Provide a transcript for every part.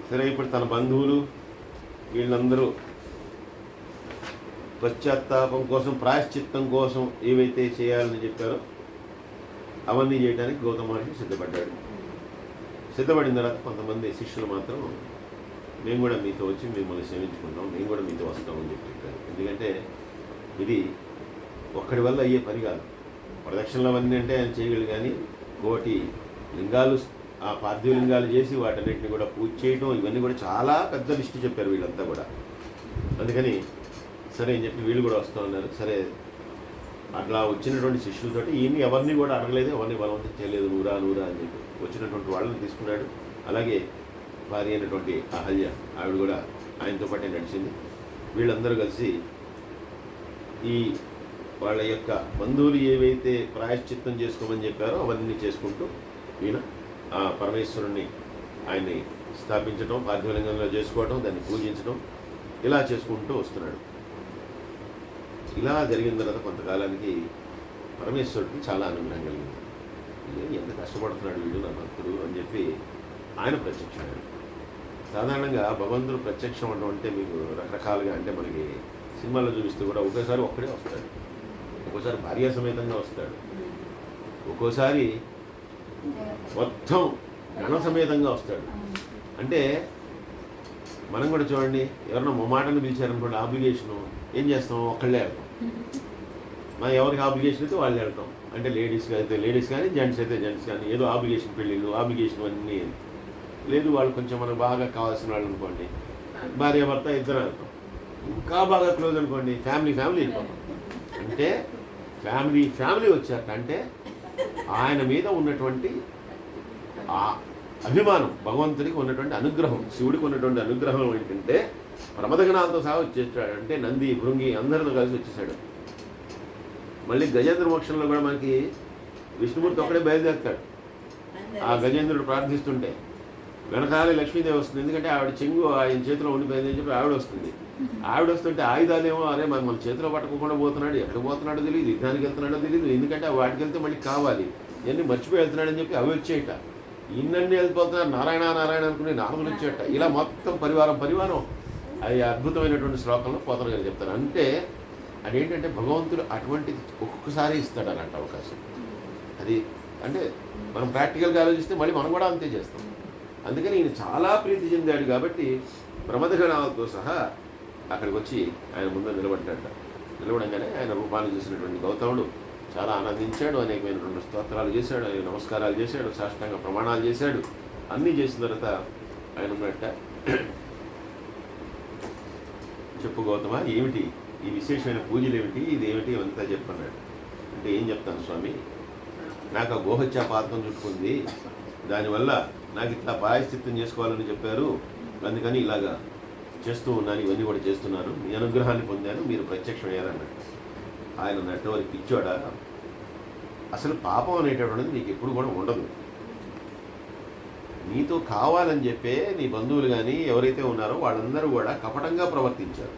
సరే, ఇప్పుడు తన బంధువులు వీళ్ళందరూ పశ్చాత్తాపం కోసం, ప్రాయశ్చిత్తం కోసం ఏవైతే చేయాలని చెప్పారో అవన్నీ చేయడానికి గౌతమ మహర్షి సిద్ధపడ్డాడు. సిద్ధపడిన తర్వాత కొంతమంది శిష్యులు మాత్రం మేము కూడా మీతో వచ్చి మిమ్మల్ని సేవించుకుంటాం, మేము కూడా మీతో వస్తామని చెప్పారు. ఎందుకంటే ఇది ఒక్కడి వల్ల అయ్యే పని కాదు. ప్రదక్షిణలు అవన్నీ అంటే ఆయన చేయగలడు, కానీ కోటి లింగాలు, ఆ పార్థివ లింగాలు చేసి వాటన్నిటిని కూడా పూజ చేయడం, ఇవన్నీ కూడా చాలా పెద్ద లిస్టు చెప్పారు వీళ్ళంతా కూడా. అందుకని సరే అని చెప్పి వీళ్ళు కూడా వస్తూ ఉన్నారు. సరే, అట్లా వచ్చినటువంటి శిష్యులతోటి ఈయన్ని ఎవరిని కూడా అడగలేదు, ఎవరిని బలవంతం చేయలేదు. నూరా నూరా అని చెప్పి వచ్చినటువంటి వాళ్ళని తీసుకున్నాడు. అలాగే భార్య అయినటువంటి అహల్య, ఆవిడ కూడా ఆయనతో పాటే నడిచింది. వీళ్ళందరూ కలిసి ఈ వాళ్ళ యొక్క బంధువులు ఏవైతే ప్రాయశ్చిత్తం చేసుకోమని చెప్పారో అవన్నీ చేసుకుంటూ ఈయన ఆ పరమేశ్వరుణ్ణి ఆయన్ని స్థాపించడం, పార్థివలింగంలో చేసుకోవడం, దాన్ని పూజించడం, ఇలా చేసుకుంటూ వస్తున్నాడు. ఇలా జరిగిన తర్వాత కొంతకాలానికి పరమేశ్వరుడికి చాలా అనుగ్రహం కలిగింది. ఎంత కష్టపడుతున్నాడు వీడు నా భక్తుడు అని చెప్పి ఆయన ప్రత్యక్షమయ్యాడు. సాధారణంగా భగవంతుడు ప్రత్యక్షం అవడం అంటే మీకు రకరకాలుగా, అంటే మనకి సినిమాల్లో చూపిస్తూ కూడా ఒక్కోసారి ఒక్కడే వస్తాడు, ఒక్కోసారి భార్య సమేతంగా వస్తాడు, ఒక్కోసారి మొత్తం గణ సమేతంగా వస్తాడు. అంటే మనం కూడా చూడండి, ఎవరన్నా మొమాటను పిలిచారనుకోండి, ఆబ్లిగేషను ఏం చేస్తాం, ఒక్కళ్ళే వెళ్తాం. మనం ఎవరికి ఆబ్లిగేషన్ అయితే వాళ్ళు వెళ్తాం. అంటే లేడీస్కి అయితే లేడీస్ కానీ, జెంట్స్ అయితే జెంట్స్ కానీ, ఏదో ఆబ్లిగేషన్, పెళ్ళిళ్ళు ఆబ్లిగేషన్ అన్నీ. లేదు వాళ్ళు కొంచెం మనకు బాగా కావాల్సిన వాళ్ళు అనుకోండి, భార్య భర్త ఇద్దరు వెళ్తాం. ఇంకా బాగా క్లోజ్ అనుకోండి, ఫ్యామిలీ వెళ్ళిపోతాం. అంటే ఫ్యామిలీ వచ్చారట. అంటే ఆయన మీద ఉన్నటువంటి ఆ అభిమానం, భగవంతుడికి ఉన్నటువంటి అనుగ్రహం, శివుడికి ఉన్నటువంటి అనుగ్రహం ఏంటంటే ప్రమదగణాలతో సహా వచ్చేసాడు. అంటే నంది, భృంగి అందరితో కలిసి వచ్చేసాడు. మళ్ళీ గజేంద్ర మోక్షంలో కూడా మనకి విష్ణుమూర్తి ఒక్కడే బయలుదేరుతాడు. ఆ గజేంద్రుడు ప్రార్థిస్తుంటే వెనకాలే లక్ష్మీదేవి వస్తుంది. ఎందుకంటే ఆవిడ చెంగు ఆయన చేతిలో ఉండిపోయింది అని చెప్పి ఆవిడ వస్తుంది. ఆవిడ వస్తుంటే ఆయుధాలేమో, అరే మన చేతిలో పట్టుకోకుండా పోతున్నాడు, ఎక్కడికి పోతున్నాడో తెలియదు, యుద్ధానికి వెళ్తున్నాడో తెలియదు, ఎందుకంటే వాటికి వెళ్తే మళ్ళీ కావాలి, ఇవన్నీ మర్చిపోయి వెళ్తున్నాడని చెప్పి అవి వచ్చేయట. ఇన్నన్నీ వెళ్ళిపోతున్నారు, నారాయణ నారాయణ అనుకుని నారదులు వచ్చేట. ఇలా మొత్తం పరివారం అది అద్భుతమైనటువంటి శ్లోకంలో పోతన గారు చెప్తారు. అంటే అదేంటంటే భగవంతుడు అటువంటి ఒక్కొక్కసారి ఇస్తాడనంట అవకాశం. అది అంటే మనం ప్రాక్టికల్గా ఆలోచిస్తే మళ్ళీ మనం కూడా అంతే చేస్తాం. అందుకని ఈయన చాలా ప్రీతి చెందాడు కాబట్టి ప్రమదగణాలతో సహా అక్కడికి వచ్చి ఆయన ముందు నిలబడ్డాడు. నిలబడంగానే ఆయన రూపాన్ని చూసినటువంటి గౌతముడు చాలా ఆనందించాడు. అనేకమైనటువంటి స్తోత్రాలు చేశాడు, నమస్కారాలు చేశాడు, సాష్టాంగ ప్రమాణాలు చేశాడు. అన్నీ చేసిన తర్వాత ఆయన ఉన్నట్ట, చెప్పు గౌతమ, ఏమిటి ఈ విశేషమైన పూజలు ఏమిటి, ఇదేమిటి అంతా చెప్పన్నాడు. అంటే ఏం చెప్తాను స్వామి, నాకు ఆ గోహత్యా పాతకం చుట్టుకుంది, దానివల్ల నాకు ఇట్లా ప్రాయశ్చిత్తం చేసుకోవాలని చెప్పారు, అందుకని ఇలాగా చేస్తూ ఉన్నాను, ఇవన్నీ కూడా చేస్తున్నాను, మీ అనుగ్రహాన్ని పొందాను, మీరు ప్రత్యక్షమయ్యారన్నాడు. ఆయన అన్నట్టు వారికి పిచ్చోడా, అసలు పాపం అనేటటువంటిది నీకు ఎప్పుడు కూడా ఉండదు. నీతో కావాలని చెప్పే నీ బంధువులు కానీ ఎవరైతే ఉన్నారో వాళ్ళందరూ కూడా కపటంగా ప్రవర్తించారు.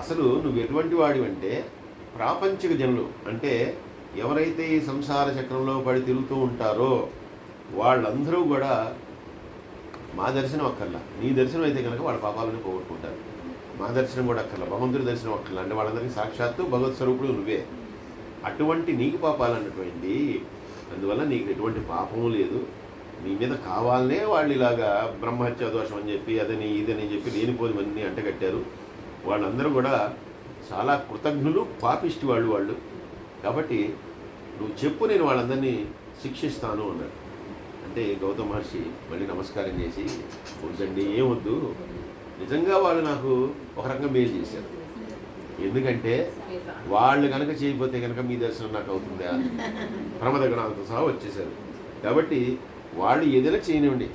అసలు నువ్వు ఎటువంటి వాడివంటే ప్రాపంచిక జనులు, అంటే ఎవరైతే ఈ సంసార చక్రంలో పడి తిరుగుతూ ఉంటారో వాళ్ళందరూ కూడా మా దర్శనం అక్కర్లా, నీ దర్శనం అయితే కనుక వాళ్ళ పాపాలను పోగొట్టుకుంటారు. మా దర్శనం కూడా అక్కర్లా, భగవంతుడి దర్శనం అక్కర్లా, అంటే వాళ్ళందరికీ సాక్షాత్తు భగవత్ స్వరూపుడు నువ్వే. అటువంటి నీకు పాపాలన్నటువంటి, అందువల్ల నీకు ఎటువంటి పాపము లేదు, నీ మీద కావాలనే వాళ్ళు ఇలాగా బ్రహ్మహత్యా దోషం అని చెప్పి అదని ఇదని చెప్పి లేనిపోనివన్నీ అంటగట్టారు. వాళ్ళందరూ కూడా చాలా కృతజ్ఞులు, పాపిష్టి వాళ్ళు. కాబట్టి నువ్వు చెప్పు, నేను వాళ్ళందరినీ శిక్షిస్తాను అన్నాడు. అంటే గౌతమ మహర్షి మళ్ళీ నమస్కారం చేసి, వద్దండి, ఏమొద్దు, నిజంగా వాళ్ళు నాకు ఒక రకంగా మేలు చేశారు. ఎందుకంటే వాళ్ళు కనుక చేయకపోతే కనుక మీ దర్శనం నాకు అవుతుందా, ప్రమదగణాలతో సహా వచ్చేసారు. కాబట్టి వాళ్ళు ఏదైనా చేయనివ్వండి,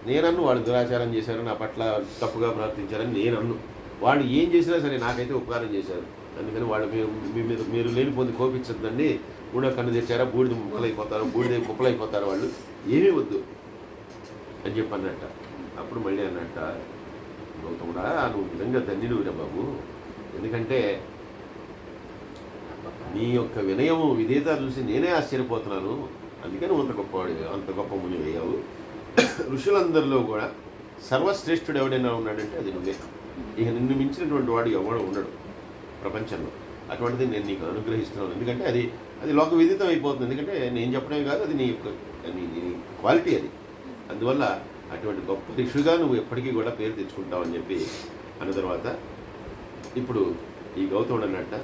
నేనన్ను వాళ్ళు దురాచారం చేశారు, నా పట్ల తప్పుగా ప్రవర్తించారని నేనన్ను, వాళ్ళు ఏం చేసినా సరే నాకైతే ఉపకారం చేశారు. అందుకని వాళ్ళు మీ మీద మీరు లేనిపోతే కోపించద్దండి, మూడో కన్ను తెచ్చారా బూడిద కుప్పలైపోతారు వాళ్ళు, ఏమీ వద్దు అని చెప్పి అన్నట్ట. అప్పుడు మళ్ళీ అన్నట్ట, గౌతముడా నువ్వు నిజంగా ధన్యుడివిరా బాబు, ఎందుకంటే నీ యొక్క వినయము విధేయత చూసి నేనే ఆశ్చర్యపోతున్నాను, అందుకని అంత గొప్ప ముని అయ్యావు. ఋషులందరిలో కూడా సర్వశ్రేష్ఠుడు ఎవడైనా ఉన్నాడంటే అది నువ్వే. ఇక నిన్ను మించినటువంటి వాడు ఎవడు ఉండడు ప్రపంచంలో. అటువంటిది నేను నీకు అనుగ్రహిస్తున్నాను. ఎందుకంటే అది అది లోక విదితం అయిపోతుంది. ఎందుకంటే నేను చెప్పడమే కాదు, అది నీ యొక్క నీ క్వాలిటీ అది. అందువల్ల అటువంటి గొప్ప ఋషిగా నువ్వు ఎప్పటికీ కూడా పేరు తెచ్చుకుంటావని చెప్పి అన్న తర్వాత ఇప్పుడు ఈ గౌతముడు అన్నట్ట,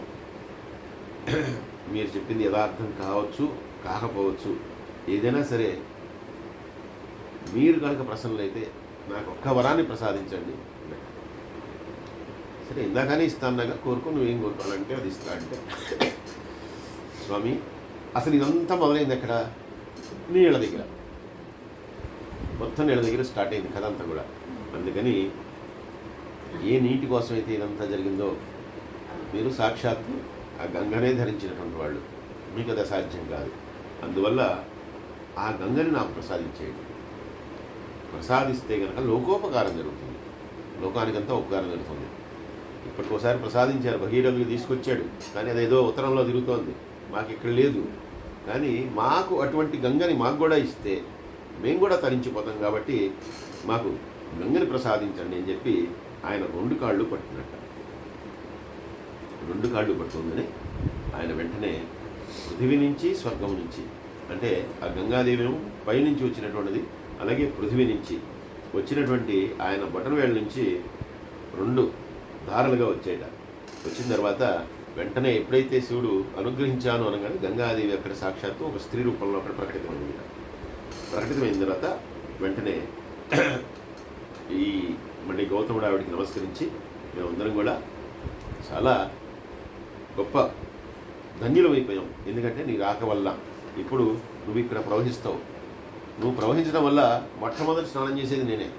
మీరు చెప్పింది యథార్థం కావచ్చు కాకపోవచ్చు, ఏదైనా సరే మీరు కనుక ప్రసన్నులైతే నాకు ఒక్క వరాన్ని ప్రసాదించండి. సరే ఇందాకనే ఇస్తాన్నాగా, కోరుకో, నువ్వేం కోరుకోవాలంటే అది ఇస్తా అంటే, స్వామి అసలు ఇదంతా మొదలైంది ఎక్కడ? నీళ్ళ దగ్గర. మొత్తం నీళ్ళ దగ్గర స్టార్ట్ అయింది కథ అంతా కూడా. అందుకని ఏ నీటి కోసం అయితే ఇదంతా జరిగిందో, మీరు సాక్షాత్తు ఆ గంగనే ధరించినటువంటి వాళ్ళు, మీకు అది అసాధ్యం కాదు. అందువల్ల ఆ గంగని నాకు ప్రసాదించేయండి. ప్రసాదిస్తే కనుక లోకోపకారం జరుగుతుంది, లోకానికంతా ఉపకారం జరుగుతుంది. ఇప్పటికోసారి ప్రసాదించారు, భగీరథులు తీసుకొచ్చాడు, కానీ అదేదో ఉత్తరంలో తిరుగుతోంది, మాకు ఇక్కడ లేదు. కానీ మాకు అటువంటి గంగని మాకు కూడా ఇస్తే మేము కూడా తరించిపోతాం. కాబట్టి మాకు గంగని ప్రసాదించండి అని చెప్పి ఆయన 2 కాళ్ళు పట్టినట్ట. 2 కాళ్ళు పట్టుకుందని ఆయన వెంటనే పృథివీ నుంచి స్వర్గం నుంచి, అంటే ఆ గంగాదేవి పైనుంచి వచ్చినటువంటిది, అలాగే పృథివీ నుంచి వచ్చినటువంటి ఆయన బొటనవేళ్ళ నుంచి 2 దారులుగా వచ్చేట. వచ్చిన తర్వాత వెంటనే ఎప్పుడైతే శివుడు అనుగ్రహించాను అనగానే గంగాదేవి అక్కడ సాక్షాత్తు ఒక స్త్రీ రూపంలో అక్కడ ప్రకటితమైంది. ప్రకటితమైన తర్వాత వెంటనే ఈ మళ్ళీ గౌతముడు ఆవిడికి నమస్కరించి, మేమందరం కూడా చాలా గొప్ప ధన్యులమైపోయాం. ఎందుకంటే నీ రాక వల్ల ఇప్పుడు నువ్వు ఇక్కడ ప్రవహిస్తావు. నువ్వు ప్రవహించడం వల్ల మొట్టమొదటి స్నానం చేసేది నేనే.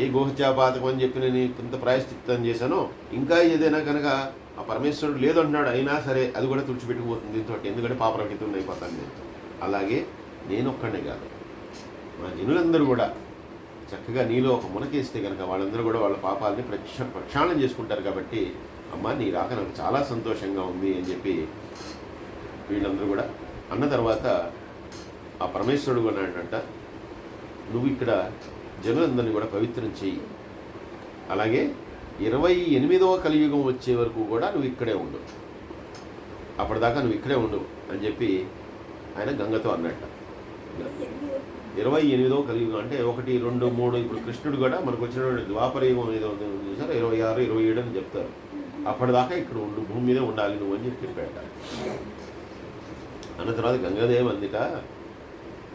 ఏ గోహత్యాపాతకం అని చెప్పి నేను ఇంత ప్రాయశ్చిత్తం చేశానో, ఇంకా ఏదైనా కనుక ఆ పరమేశ్వరుడు లేదంటున్నాడు, అయినా సరే అది కూడా తుడిచిపెట్టుకుపోతుంది దీంతో. ఎందుకంటే పాపరహితం అయిపోతాను నేను. అలాగే నేను ఒక్కడే కాదు, మా జనులందరూ కూడా చక్కగా నీలో ఒక మునకేస్తే కనుక వాళ్ళందరూ కూడా వాళ్ళ పాపాలని ప్రక్షాళన చేసుకుంటారు. కాబట్టి అమ్మ నీ రాక నాకు చాలా సంతోషంగా ఉంది అని చెప్పి వీళ్ళందరూ కూడా అన్న తర్వాత ఆ పరమేశ్వరుడు కూడా అంట, నువ్వు ఇక్కడ జనులందరినీ కూడా పవిత్రం చెయ్యి, అలాగే 28వ కలియుగం వచ్చే వరకు కూడా నువ్వు ఇక్కడే ఉండు, అప్పటిదాకా నువ్వు ఇక్కడే ఉండు అని చెప్పి ఆయన గంగతో అన్నట్ట. 28వ కలియుగం అంటే 1, 2, 3, ఇప్పుడు కృష్ణుడు కూడా మనకు వచ్చినటువంటి ద్వాపరయుగం ఏదో చూసారు, 26, 27 అని చెప్తారు. అప్పటిదాకా ఇక్కడ ఉండు, భూమి మీదే ఉండాలి నువ్వు అని చెప్పి చెప్పాట. అన్న తర్వాత గంగాదేవి అందుక,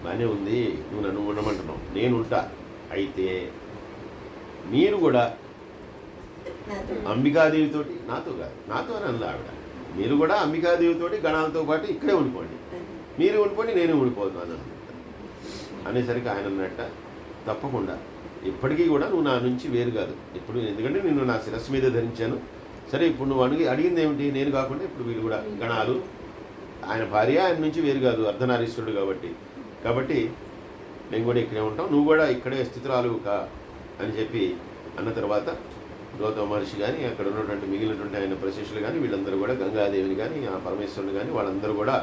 బాగానే ఉంది, నువ్వు నన్ను ఉండమంటున్నావు, నేను ఉంటా, అయితే మీరు కూడా అంబికాదేవితోటి, నాతో కాదు, నాతో అని అంది ఆవిడ, మీరు కూడా అంబికాదేవితోటి గణాలతో పాటు ఇక్కడే ఉండిపోండి, మీరు ఉండిపోండి నేనే ఉండిపోతున్నాను అనేసరికి ఆయన అన్నట్ట, తప్పకుండా ఇప్పటికీ కూడా నువ్వు నా నుంచి వేరు కాదు ఇప్పుడు, ఎందుకంటే నిన్ను నా శిరస్సు మీద ధరించాను. సరే ఇప్పుడు నువ్వు అడిగింది ఏమిటి? నేను కాకుండా ఇప్పుడు వీళ్ళు కూడా గణాలు, ఆయన భార్య ఆయన నుంచి వేరు కాదు, అర్ధనారీశ్వరుడు కాబట్టి నేను కూడా ఇక్కడే ఉంటాం, నువ్వు కూడా ఇక్కడే స్థితురాలు కా అని చెప్పి అన్న తర్వాత గౌతమ మహర్షి కానీ అక్కడ ఉన్నటువంటి మిగిలినటువంటి ఆయన ప్రశిష్యులు కానీ వీళ్ళందరూ కూడా గంగాదేవిని కానీ ఆ పరమేశ్వరుని కానీ వాళ్ళందరూ కూడా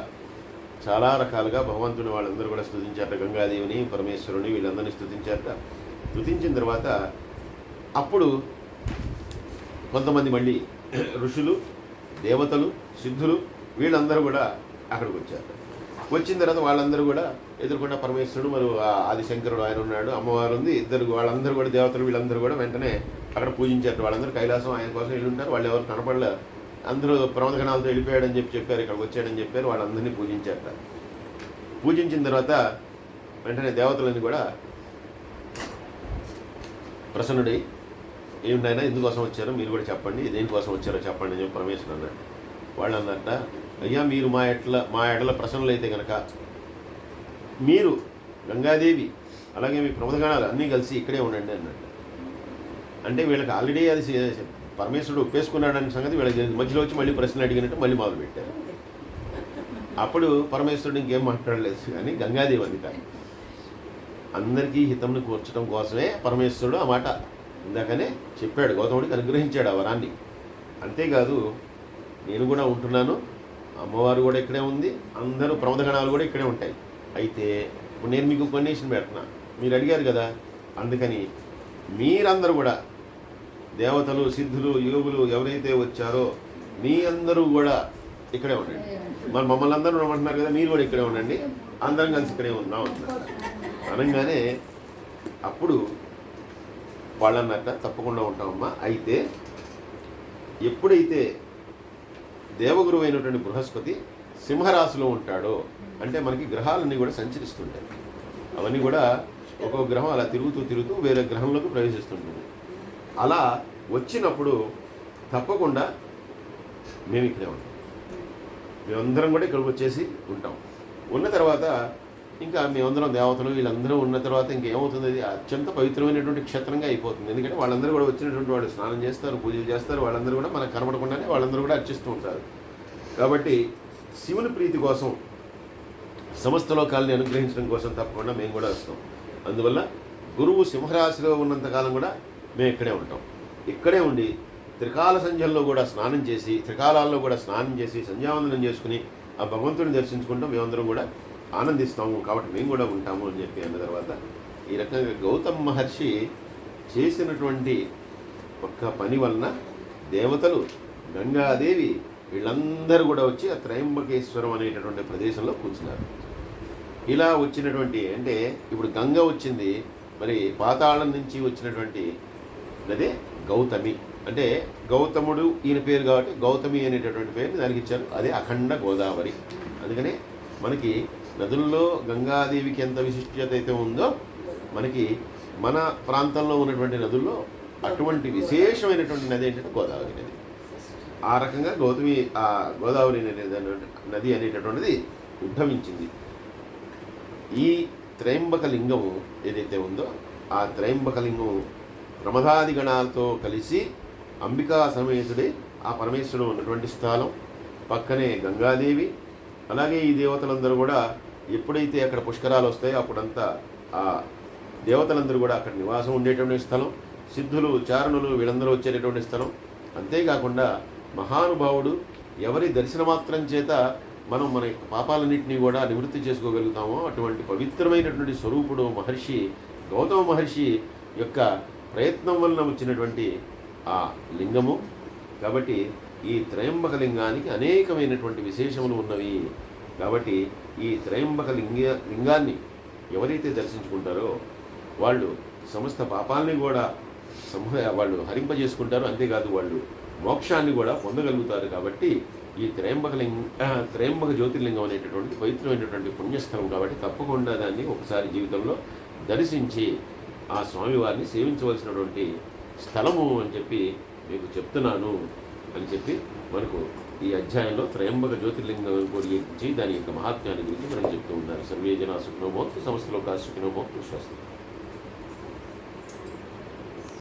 చాలా రకాలుగా భగవంతుని వాళ్ళందరూ కూడా స్తుతించారట. గంగాదేవిని, పరమేశ్వరుని, వీళ్ళందరినీ స్తుతించారట. స్తుతించిన తర్వాత అప్పుడు కొంతమంది మళ్ళీ ఋషులు, దేవతలు, సిద్ధులు వీళ్ళందరూ కూడా అక్కడికి వచ్చారు. వచ్చిన తర్వాత వాళ్ళందరూ కూడా ఎదుర్కొన్న పరమేశ్వరుడు, మరి ఆదిశంకరుడు ఆయన ఉన్నాడు, అమ్మవారు ఉంది, ఇద్దరు వాళ్ళందరూ కూడా దేవతలు వీళ్ళందరూ కూడా వెంటనే అక్కడ పూజించారు. వాళ్ళందరూ కైలాసం ఆయన కోసం వెళ్ళి ఉంటారు, వాళ్ళు ఎవరు కనపడలేదు, అందరూ ప్రమదగణాలతో వెళ్ళిపోయాడని చెప్పారు, ఇక్కడికి వచ్చాడని చెప్పారు, వాళ్ళందరినీ పూజించారట. పూజించిన తర్వాత వెంటనే దేవతలని కూడా ప్రసన్నుడై, ఏమిటైనా ఎందుకోసం వచ్చారో మీరు కూడా చెప్పండి, దేనికోసం వచ్చారో చెప్పండి అని చెప్పి పరమేశ్వరుడు అన్నాడు. వాళ్ళు అన్నట్ట, అయ్యా మీరు మా ఎడల ప్రసన్నులు అయితే కనుక మీరు గంగాదేవి అలాగే మీ ప్రమదగణాలు అన్నీ కలిసి ఇక్కడే ఉండండి అన్నట్టు. అంటే వీళ్ళకి ఆల్రెడీ అది పరమేశ్వరుడు ఒప్పేసుకున్నాడనే సంగతి వీళ్ళకి మధ్యలో వచ్చి మళ్ళీ ప్రశ్నలు అడిగినట్టు మళ్ళీ మొదలుపెట్టారు. అప్పుడు పరమేశ్వరుడు ఇంకేం మాట్లాడలేదు, కానీ గంగాదేవి అందుక అందరికీ హితంను కూర్చడం కోసమే పరమేశ్వరుడు ఆ మాట ఇందాకనే చెప్పాడు, గౌతముడికి అనుగ్రహించాడు ఆ వరాన్ని. అంతేకాదు నేను కూడా ఉంటున్నాను, అమ్మవారు కూడా ఇక్కడే ఉంది, అందరూ ప్రమదగణాలు కూడా ఇక్కడే ఉంటాయి. అయితే ఇప్పుడు నేను మీకు కండిషన్ పెడుతున్నా, మీరు అడిగారు కదా, అందుకని మీరందరూ కూడా దేవతలు, సిద్ధులు, యోగులు ఎవరైతే వచ్చారో మీ అందరూ కూడా ఇక్కడే ఉండండి. మరి మమ్మల్ని అందరూ ఉండమంటున్నారు కదా, మీరు కూడా ఇక్కడే ఉండండి, అందరం కలిసి ఇక్కడే ఉన్నాం అంటున్నారు. అనగానే అప్పుడు వాళ్ళన్నట్ట తప్పకుండా ఉంటామమ్మా. అయితే ఎప్పుడైతే దేవగురువు అయినటువంటి బృహస్పతి సింహరాశిలో ఉంటాడో, అంటే మనకి గ్రహాలన్నీ కూడా సంచరిస్తుంటాయి, అవన్నీ కూడా ఒక్కొక్క గ్రహం అలా తిరుగుతూ వేరే గ్రహంలోకి ప్రవేశిస్తుంటుంది. అలా వచ్చినప్పుడు తప్పకుండా మేము ఇక్కడే ఉంటాం, మేమందరం కూడా ఇక్కడికి వచ్చేసి ఉంటాం. ఉన్న తర్వాత ఇంకా మేమందరం దేవతలు వీళ్ళందరూ ఉన్న తర్వాత ఇంకేమవుతుంది, అది అత్యంత పవిత్రమైనటువంటి క్షేత్రంగా అయిపోతుంది. ఎందుకంటే వాళ్ళందరూ కూడా వచ్చినటువంటి వాళ్ళు స్నానం చేస్తారు, పూజలు చేస్తారు, వాళ్ళందరూ కూడా మనకు కనపడకుండానే వాళ్ళందరూ కూడా అర్చిస్తూ ఉంటారు. కాబట్టి శివుని ప్రీతి కోసం, సమస్త లోకాలని అనుగ్రహించడం కోసం తప్పకుండా మేము కూడా వస్తాం. అందువల్ల గురువు సింహరాశిలో ఉన్నంతకాలం కూడా మేము ఇక్కడే ఉంటాం. ఇక్కడే ఉండి త్రికాల సంధ్యల్లో కూడా స్నానం చేసి, త్రికాలాల్లో కూడా స్నానం చేసి సంధ్యావందనం చేసుకుని ఆ భగవంతుడిని దర్శించుకుంటాం, మేమందరం కూడా ఆనందిస్తాము. కాబట్టి మేము కూడా ఉంటాము అని చెప్పి అన్న తర్వాత ఈ రకంగా గౌతమ మహర్షి చేసినటువంటి ఒక్క పని వలన దేవతలు, గంగాదేవి వీళ్ళందరూ కూడా వచ్చి ఆ త్రయంబకేశ్వరం అనేటటువంటి ప్రదేశంలో కూర్చున్నారు. ఇలా వచ్చినటువంటి, అంటే ఇప్పుడు గంగ వచ్చింది, మరి పాతాళం నుంచి వచ్చినటువంటి నదే గౌతమి. అంటే గౌతముడు ఈయన పేరు కాబట్టి గౌతమి అనేటటువంటి పేరుని దానికి ఇచ్చారు. అదే అఖండ గోదావరి. అందుకనే మనకి నదుల్లో గంగాదేవికి ఎంత విశిష్టత అయితే ఉందో, మనకి మన ప్రాంతంలో ఉన్నటువంటి నదుల్లో అటువంటి విశేషమైనటువంటి నది ఏంటంటే గోదావరి నది. ఆ రకంగా గోదావరి నది అనేటటువంటిది ఉద్భవించింది. ఈ త్రయంబక లింగము ఏదైతే ఉందో, ఆ త్రయంబక లింగము ప్రమదాది గణాలతో కలిసి అంబికా సమేతుడే ఆ పరమేశ్వరుడు ఉన్నటువంటి స్థలం, పక్కనే గంగాదేవి. అలాగే ఈ దేవతలందరూ కూడా ఎప్పుడైతే అక్కడ పుష్కరాలు వస్తాయో అప్పుడంతా ఆ దేవతలందరూ కూడా అక్కడ నివాసం ఉండేటువంటి స్థలం, సిద్ధులు, చారణులు వీళ్ళందరూ వచ్చేటటువంటి స్థలం. అంతేకాకుండా మహానుభావుడు ఎవరి దర్శనమాత్రం చేత మనం మన యొక్క పాపాలన్నింటినీ కూడా నివృత్తి చేసుకోగలుగుతామో అటువంటి పవిత్రమైనటువంటి స్వరూపుడు మహర్షి గౌతమ మహర్షి యొక్క ప్రయత్నం వలన వచ్చినటువంటి ఆ లింగము. కాబట్టి ఈ త్రయంబక లింగానికి అనేకమైనటువంటి విశేషములు ఉన్నవి. కాబట్టి ఈ త్రయంబక లింగాన్ని ఎవరైతే దర్శించుకుంటారో వాళ్ళు సమస్త పాపాలని కూడా వాళ్ళు హరింపజేసుకుంటారు. అంతేకాదు వాళ్ళు మోక్షాన్ని కూడా పొందగలుగుతారు. కాబట్టి ఈ త్రయంబక జ్యోతిర్లింగం అనేటటువంటి పవిత్రమైనటువంటి పుణ్యస్థలం. కాబట్టి తప్పకుండా దాన్ని ఒకసారి జీవితంలో దర్శించి ఆ స్వామివారిని సేవించవలసినటువంటి స్థలము అని చెప్పి మీకు చెప్తున్నాను అని చెప్పి మనకు ఈ అధ్యాయంలో త్రయంబక జ్యోతిర్లింగం గురించి దాని యొక్క మహాత్మ్యాన్ని గురించి మనం చెప్తూ ఉన్నారు. సర్వే జనా సుఖినో భవంతు, సమస్త లోకా సుఖినో భవంతు. స్వస్తి.